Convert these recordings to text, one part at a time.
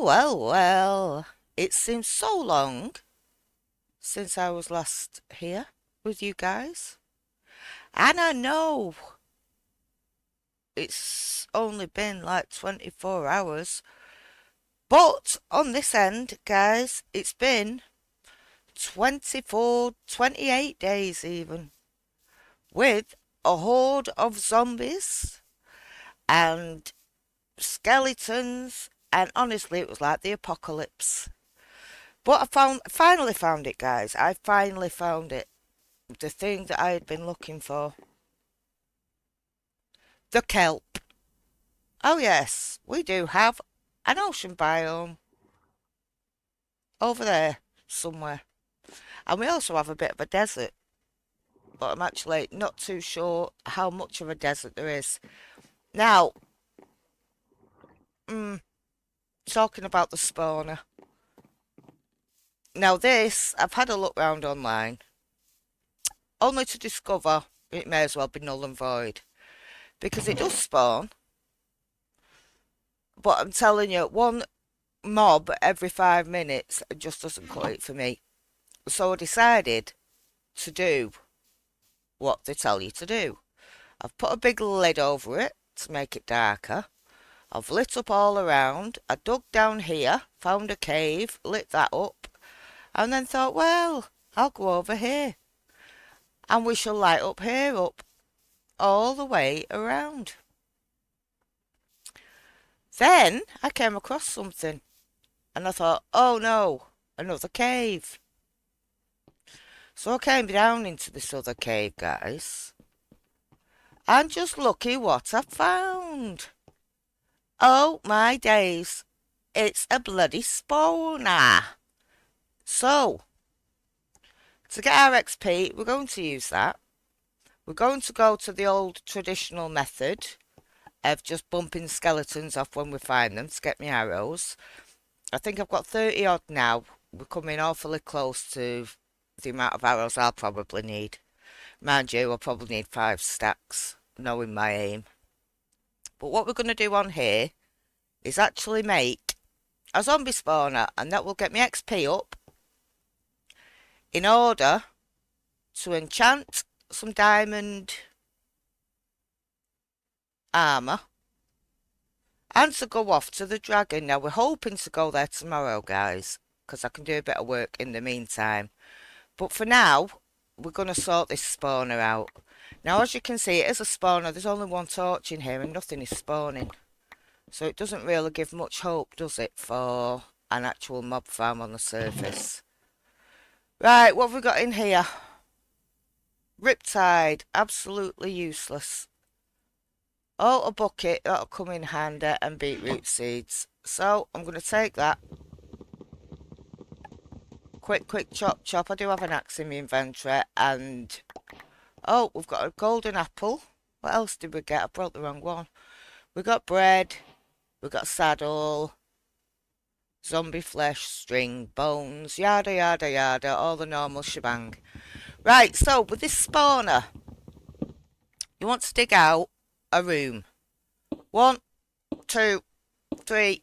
Well. It seems so long since I was last here with you guys. And I know it's only been like 24 hours. But on this end, guys, it's been 24, 28 days even. With a horde of zombies and skeletons. And honestly, it was like the apocalypse. But finally found it, guys. I finally found it. The thing that I had been looking for. The kelp. Oh yes, we do have an ocean biome over there somewhere. And we also have a bit of a desert. But I'm actually not too sure how much of a desert there is. Now, talking about the spawner. Now this, I've had a look round online. Only to discover it may as well be null and void. Because it does spawn. But I'm telling you, one mob every 5 minutes just doesn't cut it for me. So I decided to do what they tell you to do. I've put a big lid over it to make it darker. I've lit up all around. I dug down here, found a cave, lit that up, and then thought, well, I'll go over here. And we shall light up here up all the way around. Then I came across something, and I thought, oh no, another cave. So I came down into this other cave, guys. And just looky what I found. Oh my days. It's a bloody spawner. So, to get our XP, we're going to use that. We're going to go to the old traditional method of just bumping skeletons off when we find them to get me arrows. I think I've got 30 odd now. We're coming awfully close to the amount of arrows I'll probably need. Mind you, I'll probably need 5 stacks, knowing my aim. But what we're going to do on here is actually make a zombie spawner, and that will get me XP up in order to enchant some diamond armour and to go off to the dragon. Now we're hoping to go there tomorrow, guys, because I can do a bit of work in the meantime. But for now, we're going to sort this spawner out. Now, as you can see, it is a spawner. There's only one torch in here and nothing is spawning. So it doesn't really give much hope, does it, for an actual mob farm on the surface. Right, what have we got in here? Riptide, absolutely useless. Oh, a bucket, that'll come in handy, and beetroot seeds. So, I'm going to take that. Quick, chop, chop. I do have an axe in my inventory, and... oh, we've got a golden apple. What else did we get? I brought the wrong one. We got bread. We got a saddle. Zombie flesh, string, bones, yada, yada, yada. All the normal shebang. Right, so with this spawner, you want to dig out a room. 1, 2, 3,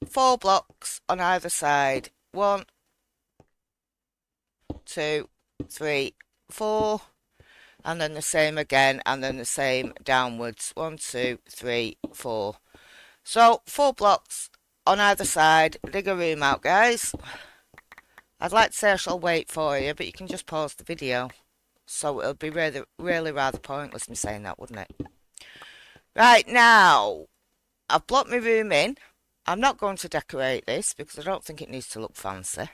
4 blocks on either side. 1, 2, 3, 4, and then the same again, and then the same downwards. 1, 2, 3, 4. So 4 blocks on either side. Dig a room out, guys. I'd like to say I shall wait for you, but you can just pause the video. So it'll be really rather pointless me saying that, wouldn't it? Right, now I've blocked my room in. I'm not going to decorate this because I don't think it needs to look fancy.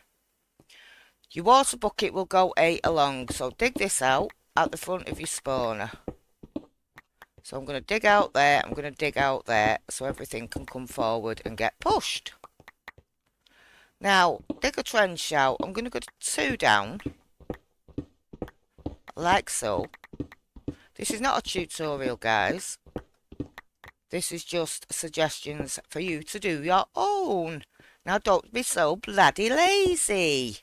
Your water bucket will go 8 along, so dig this out at the front of your spawner. So I'm going to dig out there, I'm going to dig out there, so everything can come forward and get pushed. Now, dig a trench out. I'm going to go 2 down, like so. This is not a tutorial, guys. This is just suggestions for you to do your own. Now, don't be so bloody lazy.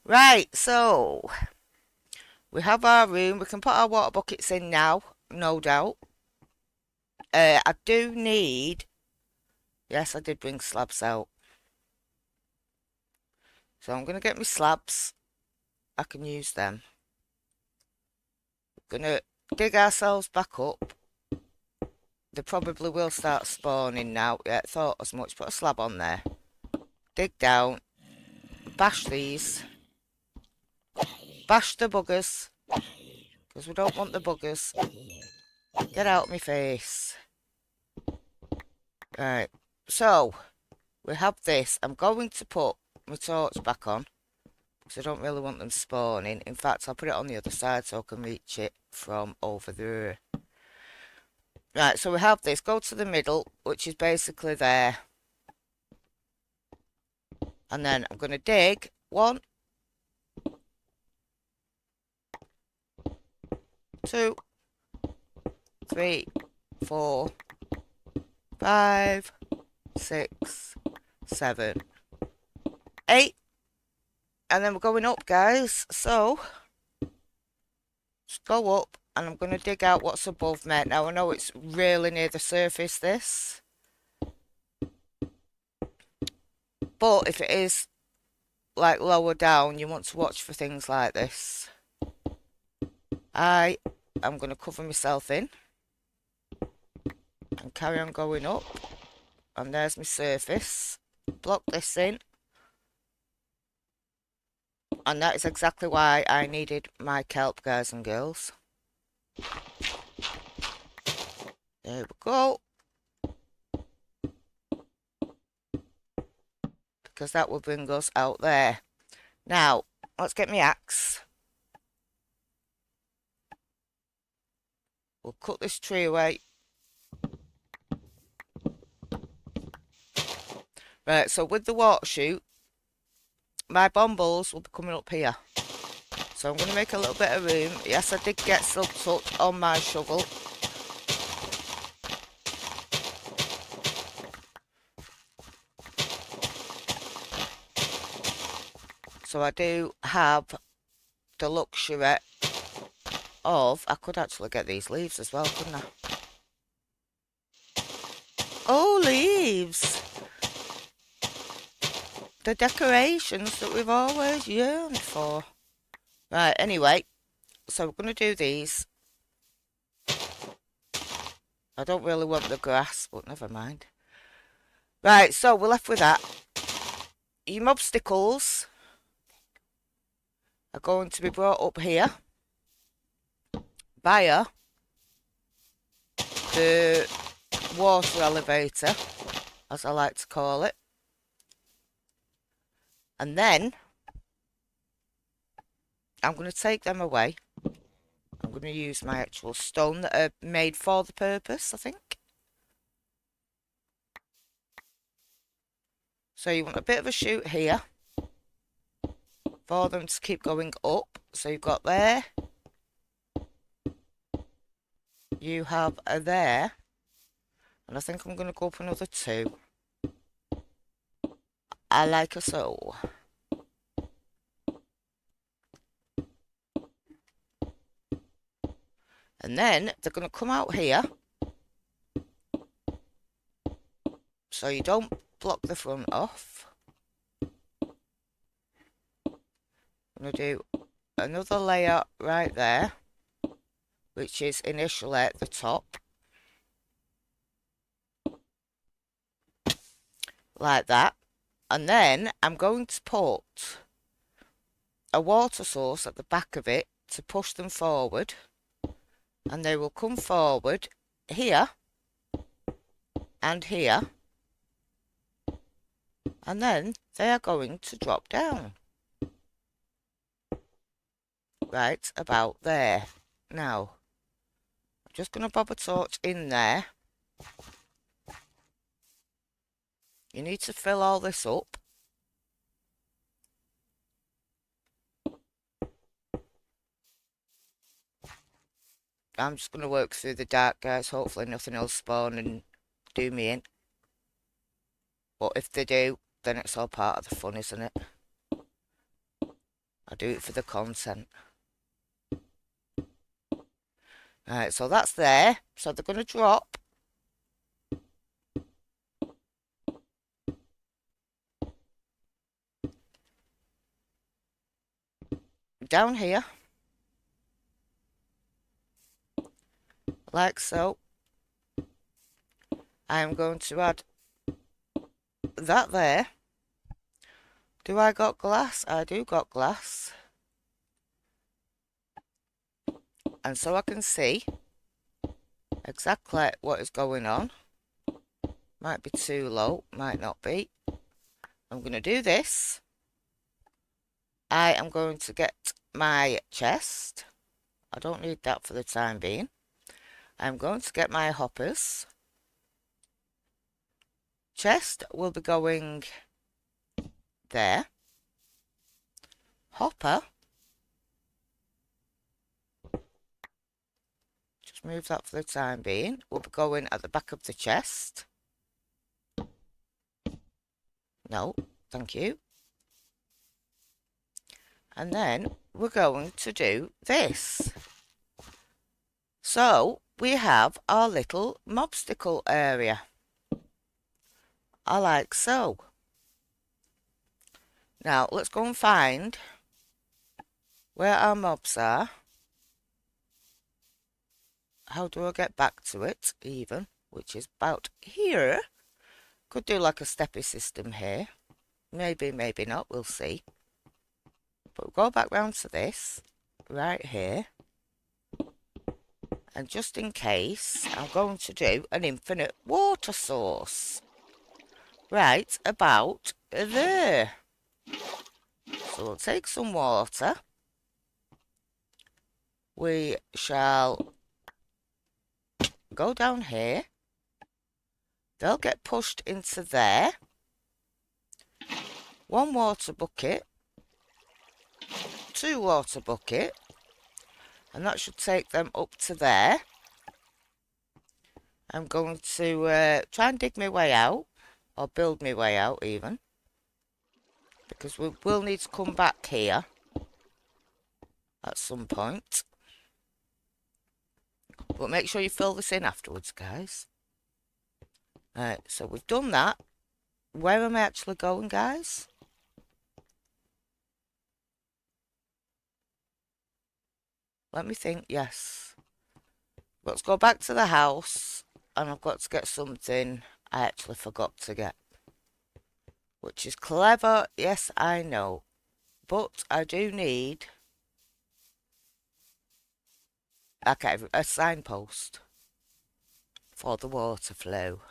Right, so we have our room. We can put our water buckets in now, no doubt. I do need... yes, I did bring slabs out. So I'm going to get my slabs. I can use them. We're going to dig ourselves back up. They probably will start spawning now. Yeah, thought as much. Put a slab on there. Dig down. Bash these. Bash the buggers. Because we don't want the buggers. Get out of my face. Right. So, we have this. I'm going to put my torch back on. Because I don't really want them spawning. In fact, I'll put it on the other side so I can reach it from over there. Right, so we have this. Go to the middle, which is basically there. And then I'm going to dig 1, 2, 3, 4, 5, 6, 7, 8. And then we're going up, guys. So, just go up. And I'm going to dig out what's above me. Now, I know it's really near the surface, this. But if it is, like, lower down, you want to watch for things like this. I am going to cover myself in. And carry on going up. And there's my surface. Block this in. And that is exactly why I needed my kelp, guys and girls. There we go. Because that will bring us out there. Now, let's get my axe. We'll cut this tree away. Right, so with the water chute, my bombles will be coming up here. So I'm going to make a little bit of room. Yes, I did get some touch on my shovel. So I do have the luxury of... I could actually get these leaves as well, couldn't I? Oh, leaves! The decorations that we've always yearned for. Right, anyway. So we're going to do these. I don't really want the grass, but never mind. Right, so we're left with that. Your mobsticles are going to be brought up here via the water elevator, as I like to call it. And then I'm going to take them away. I'm going to use my actual stone that are made for the purpose, I think. So you want a bit of a chute here for them to keep going up. So you've got there. You have a there. And I think I'm going to go up another 2. I like a so. And then they're going to come out here. So you don't block the front off. I'm going to do another layer right there, which is initially at the top. Like that. And then I'm going to put a water source at the back of it to push them forward. And they will come forward here and here. And then they are going to drop down. Right about there. Now, I'm just going to bob a torch in there. You need to fill all this up. I'm just going to work through the dark, guys. Hopefully nothing will spawn and do me in. But if they do, then it's all part of the fun, isn't it? I do it for the content. Right, so that's there. So they're going to drop. down here, like so. I'm going to add that there. Do I got glass? I do got glass. And so I can see exactly what is going on. Might be too low, might not be. I'm going to do this. I am going to get my chest. I don't need that for the time being. I'm going to get my hoppers. Chest will be going there. Hopper, just move that for the time being, will be going at the back of the chest. No, thank you. And then we're going to do this. So we have our little mobstacle area. I like so. Now let's go and find where our mobs are. How do I get back to it even? Which is about here. Could do like a steppy system here. Maybe, maybe not, we'll see. But we'll go back round to this, right here. And just in case, I'm going to do an infinite water source. Right about there. So we'll take some water. We shall go down here. They'll get pushed into there. One water bucket. Two water bucket. And that should take them up to there. I'm going to try and dig my way out. Or build my way out even. Because we will need to come back here. At some point. But make sure you fill this in afterwards, guys. Right, so we've done that. Where am I actually going, guys? Let me think, yes. Let's go back to the house. And I've got to get something I actually forgot to get. Which is clever, yes, I know. But I do need... Okay, a signpost. For the water flow.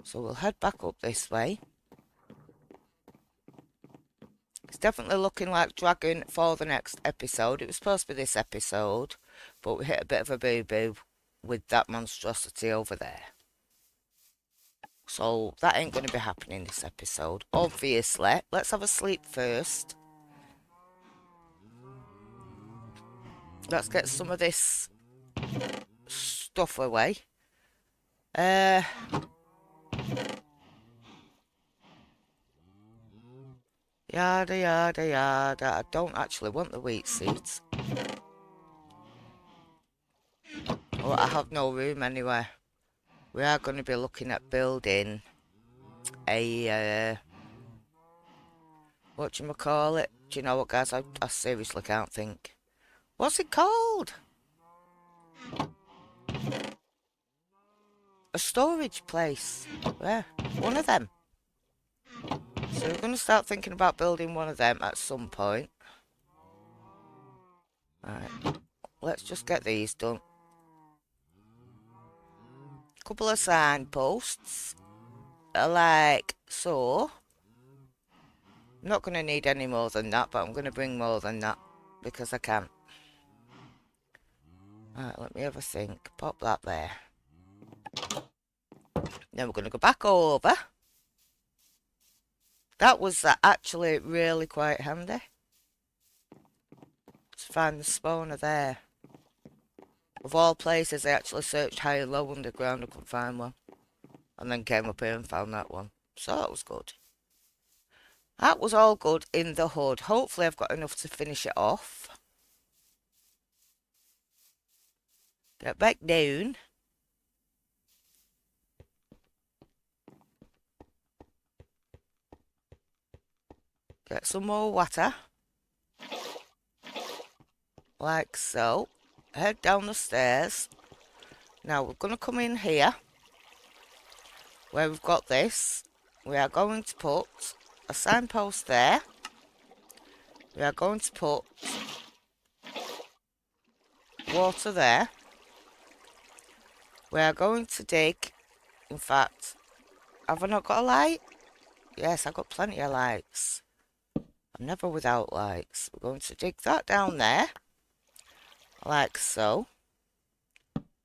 So we'll head back up this way. It's definitely looking like Dragon for the next episode. It was supposed to be this episode, but we hit a bit of a boo-boo with that monstrosity over there. So that ain't going to be happening this episode, obviously. Let's have a sleep first. Let's get some of this stuff away. Yada, yada, yada. I don't actually want the wheat seeds. Oh, I have no room anyway. We are going to be looking at building a, whatchamacallit? Do you know what, guys? I seriously can't think. What's it called? A storage place. Yeah, one of them. So we're going to start thinking about building one of them at some point. Alright, let's just get these done. Couple of signposts. Like so. I'm not going to need any more than that, but I'm going to bring more than that. Because I can. Alright, let me have a think. Pop that there. Then we're going to go back over. That was actually really quite handy. To find the spawner there. Of all places, I actually searched high and low underground and couldn't find one. And then came up here and found that one. So that was good. That was all good in the hood. Hopefully I've got enough to finish it off. Get back down. Get some more water. like so. Head down the stairs. Now we're going to come in here where we've got this. We are going to put a signpost there. We are going to put water there. We are going to dig. In fact, have I not got a light? Yes, I've got plenty of lights. I'm never without lights. We're going to dig that down there, like so.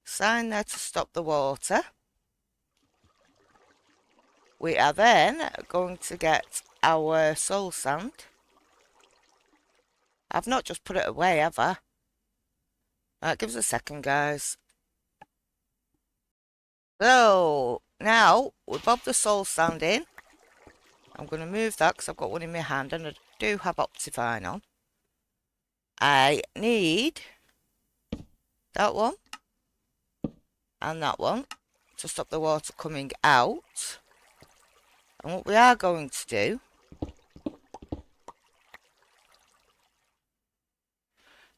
Sign there to stop the water. We are then going to get our soul sand. I've not just put it away, have I? Right, give us a second, guys. So, now we bob the soul sand in. I'm going to move that because I've got one in my hand and I do have Optifine on. I need that one and that one to stop the water coming out. And what we are going to do,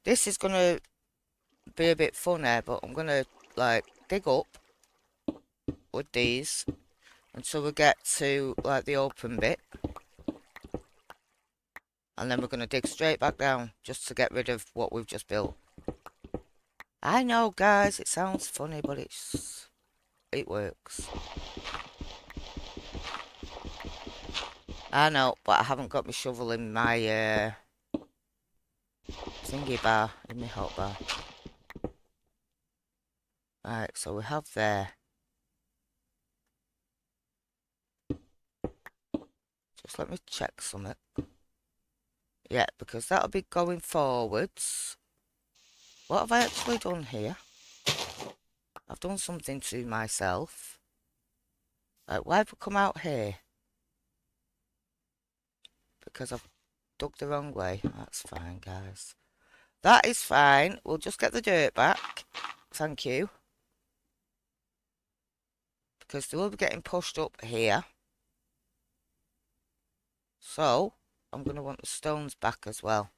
this is going to be a bit funny, but I'm going to like dig up with these until we get to like the open bit. And then we're going to dig straight back down just to get rid of what we've just built. I know, guys, it sounds funny, but it works. I know, but I haven't got my shovel in my thingy bar, in my hot bar. Right, so we have there. Just let me check something. Yeah, because that'll be going forwards. What have I actually done here? I've done something to myself. Right, why have we come out here? Because I've dug the wrong way. That's fine, guys. That is fine. We'll just get the dirt back. Thank you. Because they will be getting pushed up here. So, I'm going to want the stones back as well.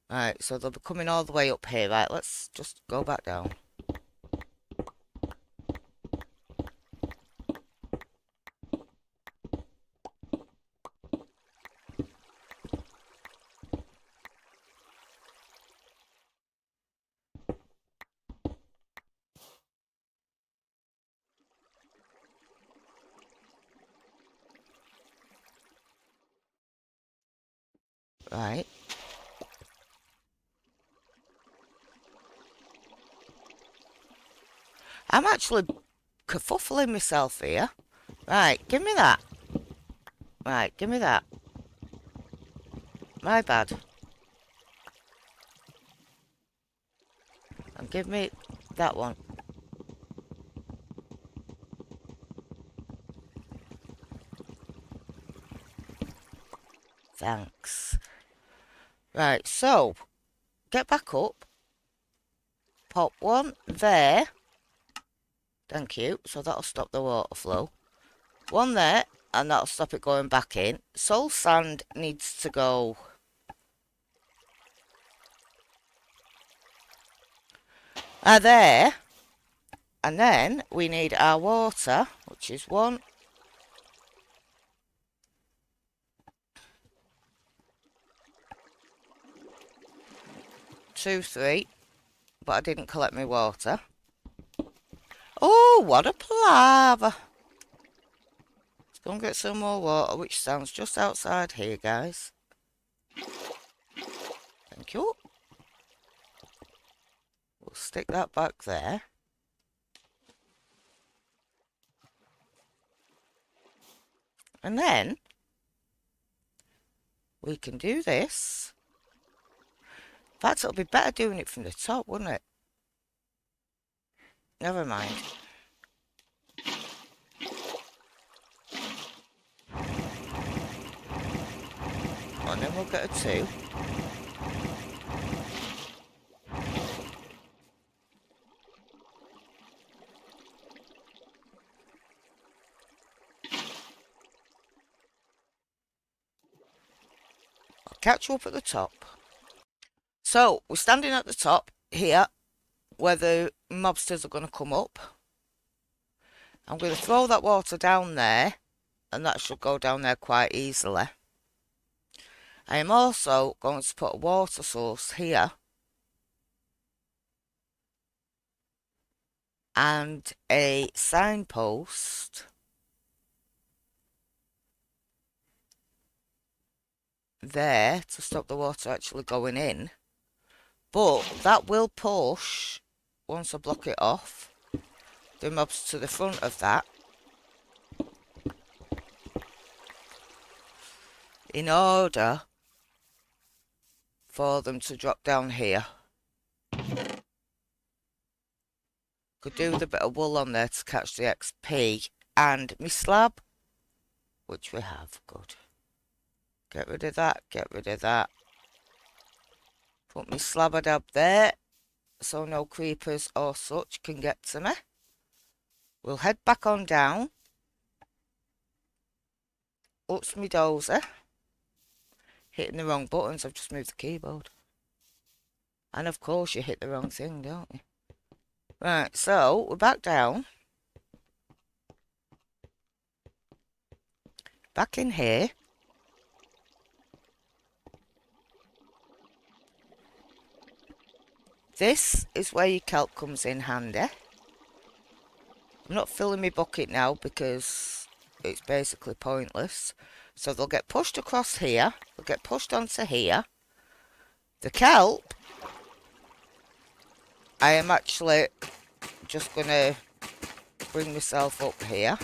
Right, so they'll be coming all the way up here. Right, let's just go back down. Right. I'm actually kerfuffling myself here. Right, give me that. Right, give me that. My bad. And give me that one. Thanks. Right, so, get back up. Pop one there. Thank you. So that'll stop the water flow. One there, and that'll stop it going back in. Soul sand needs to go there. And then we need our water, which is 1, 2, 3. But I didn't collect my water. Oh, what a palaver. Let's go and get some more water, which stands just outside here, guys. Thank you. We'll stick that back there. And then we can do this. In fact, it'll be better doing it from the top, wouldn't it? Never mind. And then we'll get a 2. I'll catch you up at the top. So we're standing at the top here where the mobsters are going to come up. I'm going to throw that water down there, and that should go down there quite easily. I am also going to put a water source here and a signpost there to stop the water actually going in, but that will push, once I block it off, the mobs to the front of that in order for them to drop down here. Could do with a bit of wool on there to catch the XP, and my slab, which we have. Good. Get rid of that, get rid of that. Put my slab dab there so no creepers or such can get to me. We'll head back on down. Ups my dozer. Hitting the wrong buttons, I've just moved the keyboard. And of course you hit the wrong thing, don't you? Right, so we're back down. Back in here. This is where your kelp comes in handy. I'm not filling my bucket now because it's basically pointless. So they'll get pushed across here. They'll get pushed onto here. The kelp, I am actually just going to bring myself up here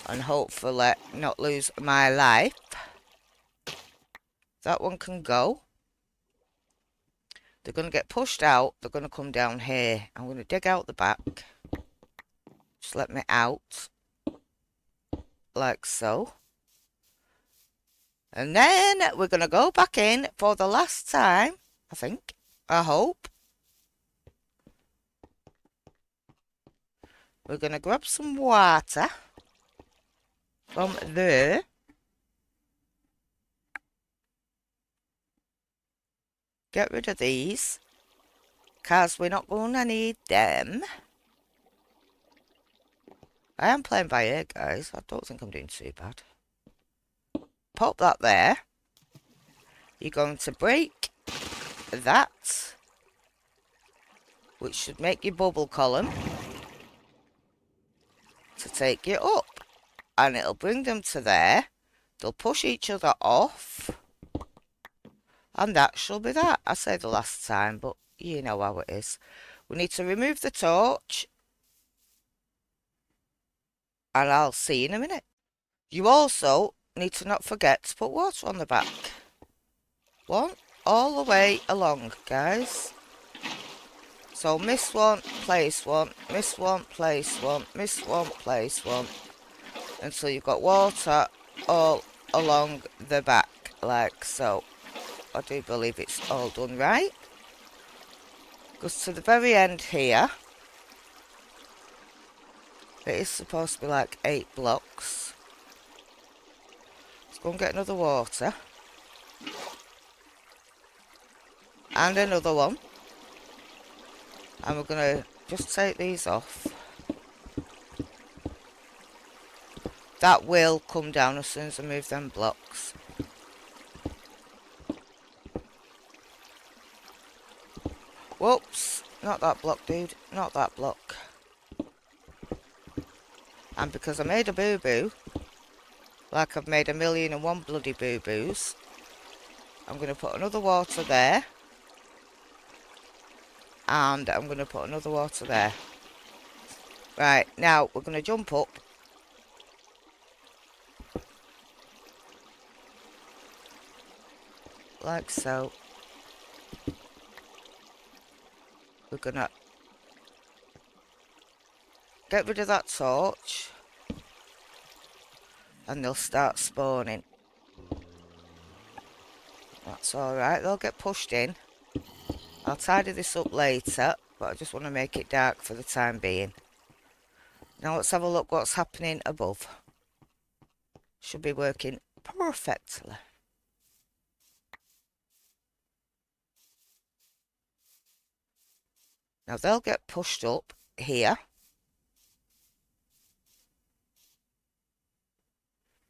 and hopefully not lose my life. That one can go. They're going to get pushed out. They're going to come down here. I'm going to dig out the back. Just let me out. Like so. And then we're going to go back in for the last time, I think. I hope. We're going to grab some water from there. Get rid of these, because we're not going to need them. I am playing by ear, guys. I don't think I'm doing too bad. Pop that there. You're going to break that, which should make your bubble column to take you up. And it'll bring them to there. They'll push each other off. And that shall be that. I say the last time, but you know how it is. We need to remove the torch. And I'll see you in a minute. You also need to not forget to put water on the back. One all the way along, guys. So miss one, place one, miss one, place one, miss one, place one. Until you've got water all along the back, like so. I do believe it's all done right. Goes to the very end here. It is supposed to be like 8 blocks. Let's go and get another water. And another one. And we're going to just take these off. That will come down as soon as I move them blocks. Whoops, not that block, dude, not that block. And because I made a boo-boo, like I've made 1,000,001 bloody boo-boos, I'm going to put another water there. And I'm going to put another water there. Right, now we're going to jump up. Like so. We're going to get rid of that torch. And they'll start spawning. That's alright, they'll get pushed in. I'll tidy this up later, but I just want to make it dark for the time being. Now let's have a look what's happening above. Should be working perfectly. Now they'll get pushed up here.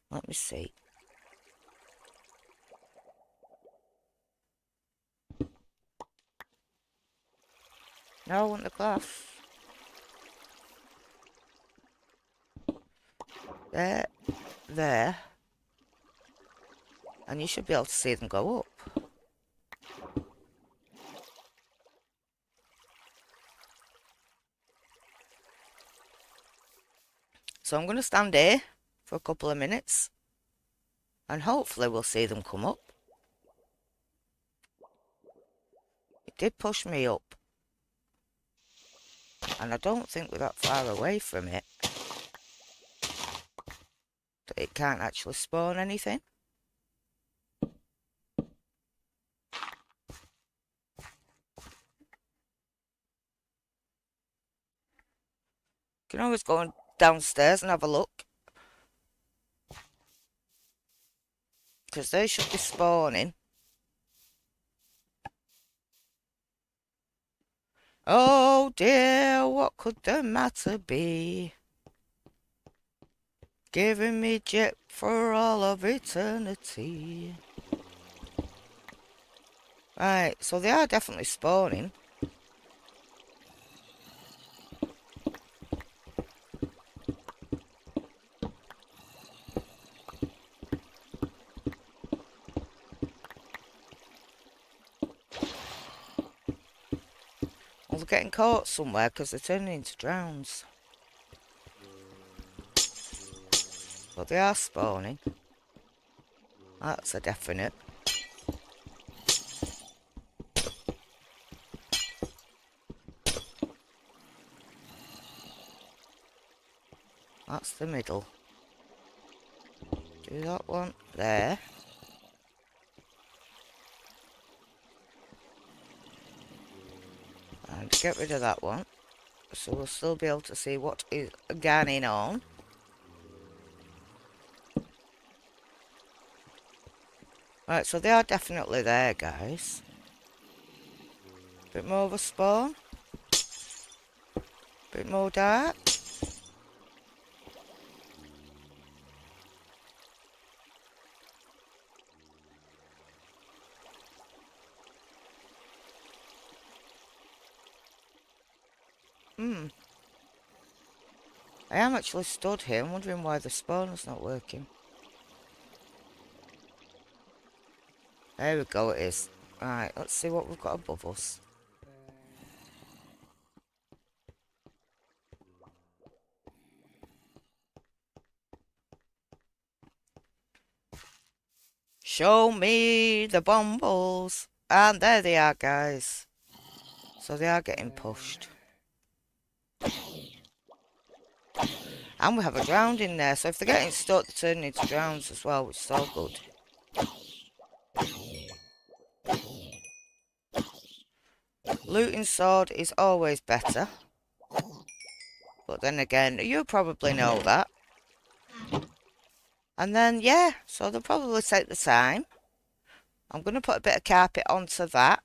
Let me see. No, I want the glass. There, there. And you should be able to see them go up. So I'm going to stand here for a couple of minutes. And hopefully we'll see them come up. It did push me up. And I don't think we're that far away from it. That it can't actually spawn anything. You can always go downstairs and have a look. Because they should be spawning. Oh dear, what could the matter be? Giving me jet for all of eternity. Right, so they are definitely spawning. Well, they're getting caught somewhere because they're turning into drowns. But they are spawning. That's a definite. That's the middle. Do that one there. And get rid of that one. So we'll still be able to see what is going on. Right, so they are definitely there, guys. Bit more of a spawn. Bit more dark. I am actually stood here. I'm wondering why the spawner's not working. There we go, it is. Right, let's see what we've got above us. Show me the bumbles. And there they are, guys. So they are getting pushed. And we have a drowned in there. So if they're getting stuck, they're turning into drowns as well, which is all good. Looting sword is always better. But then again, you probably know that. And then, yeah, so they'll probably take the time. I'm going to put a bit of carpet onto that.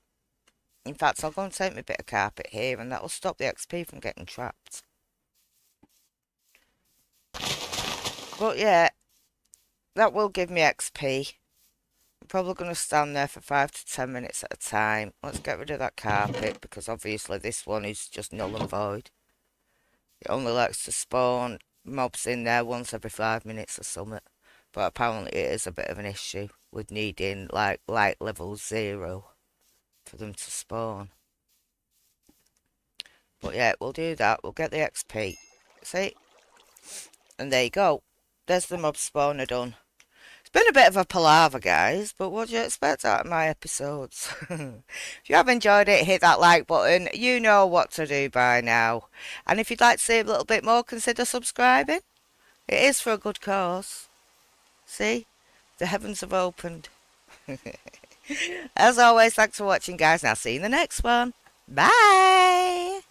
In fact, I'll go and take my bit of carpet here, and that will stop the XP from getting trapped. But yeah, that will give me XP. I'm probably going to stand there for 5 to 10 minutes at a time. Let's get rid of that carpet, because obviously this one is just null and void. It only likes to spawn mobs in there once every 5 minutes or something. But apparently it is a bit of an issue with needing like light level 0 for them to spawn. But yeah, we'll do that. We'll get the XP. See? And there you go. There's the mob spawner done. It's been a bit of a palaver, guys, but what do you expect out of my episodes? If you have enjoyed it, hit that like button. You know what to do by now. And if you'd like to see a little bit more, consider subscribing. It is for a good cause. See? The heavens have opened. As always, thanks for watching, guys, and I'll see you in the next one. Bye!